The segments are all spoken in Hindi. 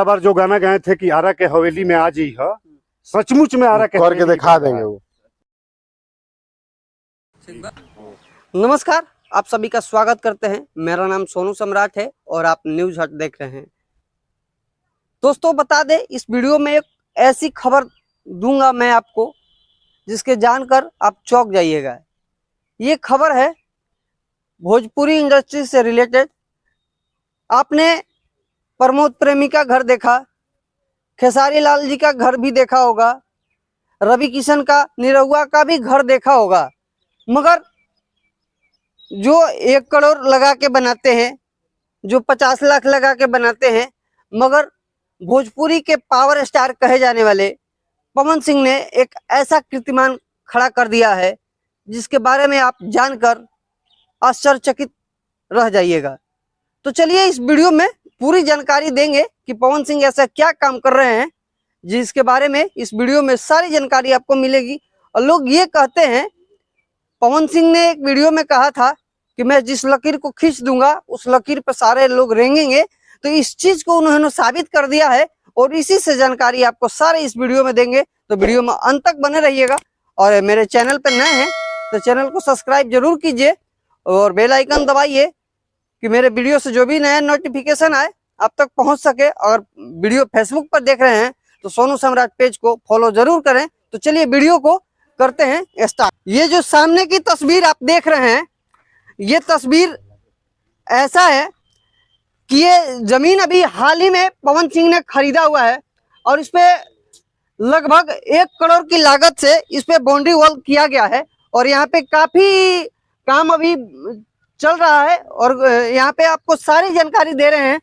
बार जो गाना गाए थे कि आरा के हवेली में आ जी है, सचमुच में आरा के करके दिखा देंगे वो। नमस्कार, आप सभी का स्वागत करते हैं। मेरा नाम सोनू सम्राट है और आप न्यूज हट देख रहे हैं। दोस्तों बता दें, इस वीडियो में एक ऐसी खबर दूंगा मैं आपको जिसके जानकर आप चौंक जाइएगा। ये खबर है भोजपुरी इंडस्ट्री से रिलेटेड। आपने प्रमोद प्रेमी का घर देखा, खेसारी लाल जी का घर भी देखा होगा, रवि किशन का, निरहुआ का भी घर देखा होगा, मगर जो 1 करोड़ लगा के बनाते हैं, जो 50 लाख लगा के बनाते हैं, मगर भोजपुरी के पावर स्टार कहे जाने वाले पवन सिंह ने एक ऐसा कीर्तिमान खड़ा कर दिया है जिसके बारे में आप जानकर आश्चर्यचकित रह जाइएगा। तो चलिए इस वीडियो में पूरी जानकारी देंगे कि पवन सिंह ऐसा क्या काम कर रहे हैं जिसके बारे में इस वीडियो में सारी जानकारी आपको मिलेगी। और लोग ये कहते हैं, पवन सिंह ने एक वीडियो में कहा था कि मैं जिस लकीर को खींच दूंगा उस लकीर पर सारे लोग रेंगेंगे। तो इस चीज को उन्होंने साबित कर दिया है और इसी से जानकारी आपको सारे इस वीडियो में देंगे। तो वीडियो में अंत तक बने रहिएगा और मेरे चैनल पर नए हैं तो चैनल को सब्सक्राइब जरूर कीजिए और बेल आइकन दबाइए कि मेरे वीडियो से जो भी नया नोटिफिकेशन आए आप तक पहुंच सके। और वीडियो फेसबुक पर देख रहे हैं तो सोनू सम्राट पेज को फॉलो जरूर करें। तो चलिए वीडियो को करते हैं स्टार्ट। ये जो सामने की तस्वीर आप देख रहे हैं, ये तस्वीर ऐसा है कि ये जमीन अभी हाल ही में पवन सिंह ने खरीदा हुआ है और इस पे लगभग 1 करोड़ की लागत से इस पे बाउंड्री वॉल किया गया है। और यहाँ पे काफी काम अभी चल रहा है और यहाँ पे आपको सारी जानकारी दे रहे हैं।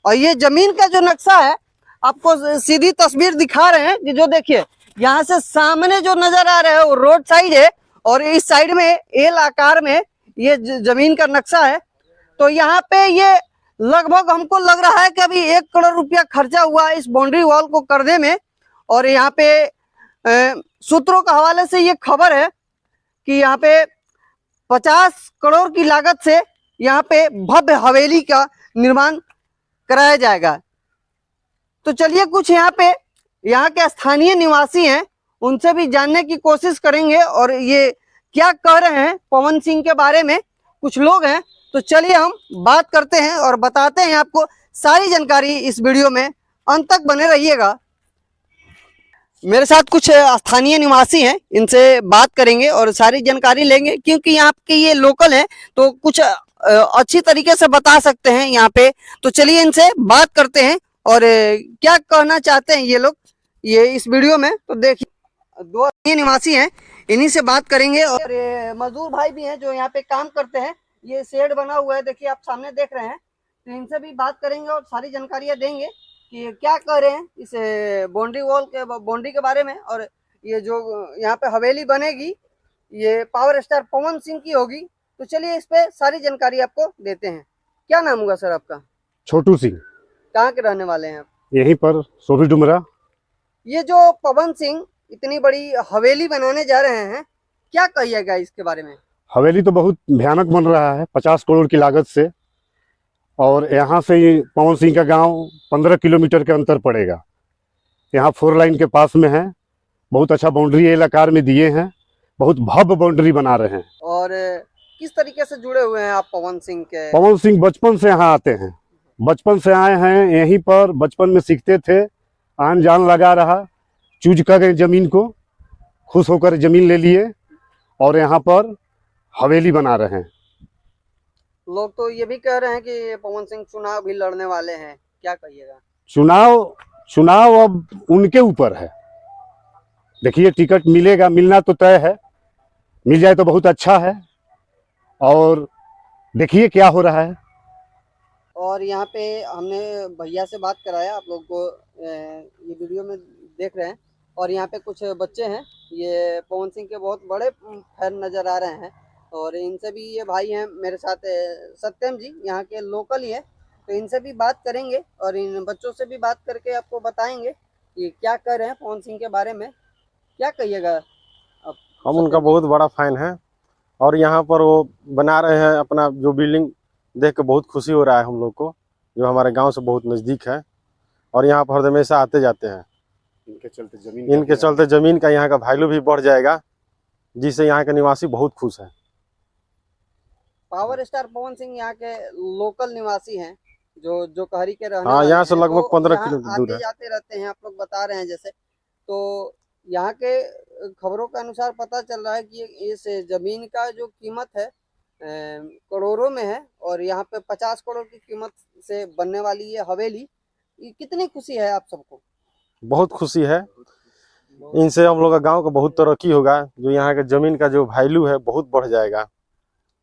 और ये जमीन का जो नक्शा है आपको सीधी तस्वीर दिखा रहे हैं कि जो देखिए यहाँ से सामने जो नजर आ रहा है वो रोड साइड है और इस साइड में एल आकार में ये जमीन का नक्शा है। तो यहाँ पे ये लगभग हमको लग रहा है कि अभी 1 करोड़ रुपया खर्चा हुआ है इस बाउंड्री वॉल को करने में। और यहाँ पे सूत्रों के हवाले से ये खबर है कि यहाँ पे 50 करोड़ की लागत से यहाँ पे भव्य हवेली का निर्माण कराया जाएगा। तो चलिए कुछ यहाँ के स्थानीय निवासी हैं उनसे भी जानने की कोशिश करेंगे और ये क्या कह रहे हैं पवन सिंह के बारे में। कुछ लोग हैं तो चलिए हम बात करते हैं और बताते हैं आपको सारी जानकारी। इस वीडियो में अंत तक बने रहिएगा। मेरे साथ कुछ स्थानीय निवासी हैं, इनसे बात करेंगे और सारी जानकारी लेंगे क्योंकि यहाँ के ये लोकल हैं तो कुछ अच्छी तरीके से बता सकते हैं यहाँ पे। तो चलिए इनसे बात करते हैं और क्या कहना चाहते हैं ये लोग ये इस वीडियो में। तो देखिए 2 निवासी हैं, इन्हीं से बात करेंगे। और मजदूर भाई भी हैं जो यहाँ पे काम करते हैं। ये शेड बना हुआ है, देखिए आप सामने देख रहे हैं। तो इनसे भी बात करेंगे और सारी जानकारियां देंगे कि क्या कह रहे हैं इस बाउंड्री के बारे में। और ये जो यहाँ पे हवेली बनेगी ये पावर स्टार पवन सिंह की होगी। तो चलिए इस पे सारी जानकारी आपको देते हैं। क्या नाम होगा सर आपका? छोटू सिंह। कहाँ के रहने वाले हैं आप? यहीं पर सोभी डुमरा। ये जो पवन सिंह इतनी बड़ी हवेली बनाने जा रहे हैं, क्या कहिएगा इसके बारे में? हवेली तो बहुत भयानक बन रहा है 50 करोड़ की लागत से। और यहाँ से पवन सिंह का गांव 15 किलोमीटर के अंतर पड़ेगा। यहाँ 4 लाइन के पास में है। बहुत अच्छा बाउंड्री एल आकार में दिए हैं, बहुत भव्य बाउंड्री बना रहे हैं। और किस तरीके से जुड़े हुए हैं आप पवन सिंह के? पवन सिंह बचपन से यहाँ आते हैं, बचपन से आए हैं यहीं पर। बचपन में सीखते थे, आन जान लगा रहा, चूज कर गए जमीन को, खुश होकर जमीन ले लिए और यहाँ पर हवेली बना रहे हैं। लोग तो ये भी कह रहे हैं कि पवन सिंह चुनाव भी लड़ने वाले हैं, क्या कहिएगा? चुनाव अब उनके ऊपर है। देखिए टिकट मिलेगा, मिलना तो तय है, मिल जाए तो बहुत अच्छा है। और देखिए क्या हो रहा है। और यहाँ पे हमने भैया से बात कराया, आप लोग को ये वीडियो में देख रहे हैं। और यहाँ पे कुछ बच्चे हैं, ये पवन सिंह के बहुत बड़े फैन नज़र आ रहे हैं। और इनसे भी ये भाई हैं मेरे साथ, सत्यम जी यहाँ के लोकल ही है। तो इनसे भी बात करेंगे और इन बच्चों से भी बात करके आपको बताएंगे कि क्या कर रहे हैं पवन सिंह के बारे में। क्या कहिएगा? हम उनका बहुत बड़ा फैन है और यहाँ पर वो बना रहे हैं अपना जो बिल्डिंग, देख के बहुत खुशी हो रहा है हम लोग को, जो हमारे गांव से बहुत नज़दीक है। और यहाँ पर हमेशा आते जाते हैं। इनके चलते जमीन का यहाँ का वैल्यू भी बढ़ जाएगा, जिससे यहाँ के निवासी बहुत खुश हैं। पावर स्टार पवन सिंह यहाँ के लोकल निवासी हैं, जो कहरी के रहने हाँ, वाले यहाँ से हैं, लगभग तो 15 यहाँ किलोमीटर दूर आते है। जाते रहते हैं, आप लोग बता रहे हैं जैसे। तो यहाँ के खबरों के अनुसार पता चल रहा है कि इस जमीन का जो कीमत है करोड़ों में है, और यहाँ पे 50 करोड़ की कीमत से बनने वाली ये हवेली, ये कितनी खुशी है आप सबको? बहुत खुशी है। इनसे हम लोग का गांव का बहुत तरक्की होगा, जो यहाँ के जमीन का जो वैल्यू है बहुत बढ़ जाएगा।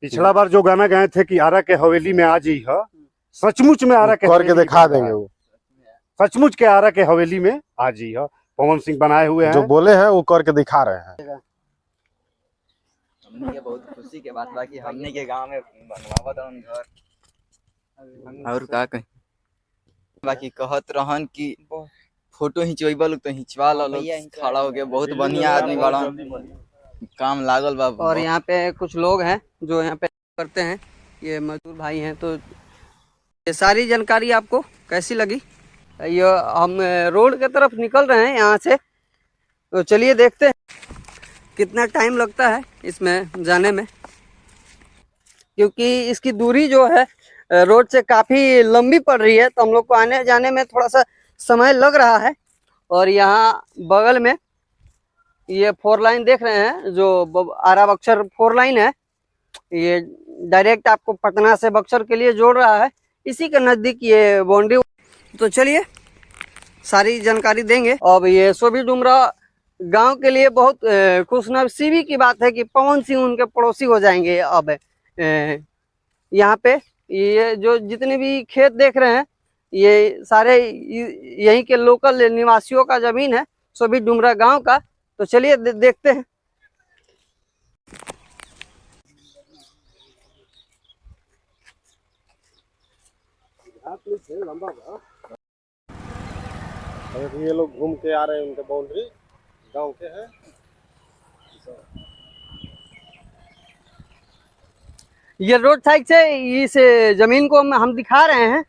पिछला बार जो गाना गाए थे कि आरा के हवेली में आज ही है, सचमुच में आरा के करके दिखा देंगे। वो सचमुच के आरा के हवेली में आज ही है, पवन सिंह बनाए हुए हैं। जो बोले हैं वो करके दिखा रहे हैं। हमने के बहुत खुशी के बात बा कि हमने के गांव में बनवावत हन घर, और का कहीं बाकी कहत रहन कि फोटो खिंचवाइबा लोग तो खिंचवा लो, लोग खड़ा हो गया। बहुत बढ़िया आदमी बड़ा, काम लागल बा। और यहाँ पे कुछ लोग हैं जो यहाँ पे करते हैं, ये मजदूर भाई हैं। तो ये सारी जानकारी आपको कैसी लगी? ये हम रोड के तरफ निकल रहे हैं यहाँ से, तो चलिए देखते हैं कितना टाइम लगता है इसमें जाने में, क्योंकि इसकी दूरी जो है रोड से काफ़ी लंबी पड़ रही है, तो हम लोग को आने जाने में थोड़ा सा समय लग रहा है। और यहाँ बगल में ये 4 लाइन देख रहे हैं, जो आरा बक्सर 4 लाइन है, ये डायरेक्ट आपको पटना से बक्सर के लिए जोड़ रहा है। इसी के नज़दीक ये बाउंड्री। तो चलिए सारी जानकारी देंगे। अब ये सोबी डुमरा गांव के लिए बहुत खुशनसीबी की बात है कि पवन सिंह उनके पड़ोसी हो जाएंगे। अब यहाँ पे ये जो जितने भी खेत देख रहे हैं, ये सारे यहीं के लोकल निवासियों का जमीन है, सोबी डुमरा गांव का। तो चलिए देखते हैं। ये लोग घूम के आ रहे हैं, उनके बाउंड्री गांव के हैं। ये रोड साइड से इस जमीन को हम दिखा रहे हैं,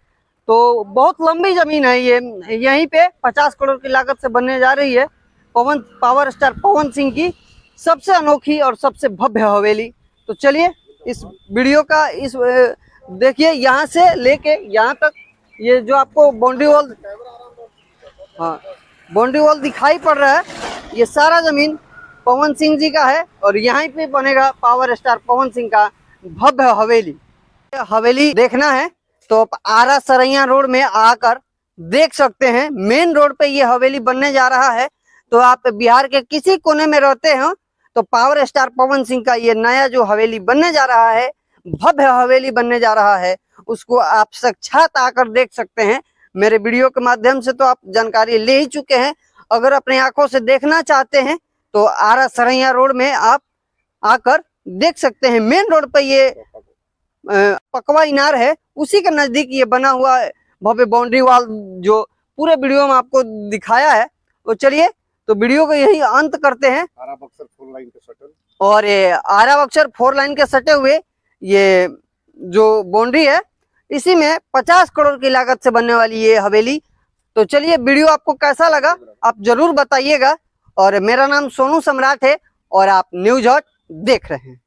तो बहुत लंबी जमीन है ये। यहीं पे 50 करोड़ की लागत से बनने जा रही है पावर स्टार पवन सिंह की सबसे अनोखी और सबसे भव्य हवेली। तो चलिए इस वीडियो का इस देखिए, यहाँ से लेके यहाँ तक ये जो आपको बाउंड्री वॉल, हाँ बाउंड्री वॉल दिखाई पड़ रहा है, ये सारा जमीन पवन सिंह जी का है। और यहाँ पे बनेगा पावर स्टार पवन सिंह का भव्य हवेली। हवेली देखना है तो आप आरा सरैया रोड में आकर देख सकते हैं। मेन रोड पे ये हवेली बनने जा रहा है। तो आप बिहार के किसी कोने में रहते हो तो पावर स्टार पवन सिंह का ये नया जो हवेली बनने जा रहा है, भव्य हवेली बनने जा रहा है, उसको आप साक्षात आकर देख सकते हैं। मेरे वीडियो के माध्यम से तो आप जानकारी ले ही चुके हैं। अगर अपने आंखों से देखना चाहते हैं तो आरा सरैया रोड में आप आकर देख सकते हैं। मेन रोड पे ये पकवा इनार है, उसी के नजदीक ये बना हुआ है भव्य बाउंड्री वॉल, जो पूरे वीडियो में आपको दिखाया है। तो चलिए तो वीडियो को यही अंत करते हैं। आरा बक्सर 4 लाइन के सटल, और ये आरा बक्सर 4 लाइन के सटे हुए ये जो बाउंड्री है, इसी में 50 करोड़ की लागत से बनने वाली ये हवेली। तो चलिए वीडियो आपको कैसा लगा आप जरूर बताइएगा। और मेरा नाम सोनू सम्राट है और आप न्यूज हट देख रहे हैं।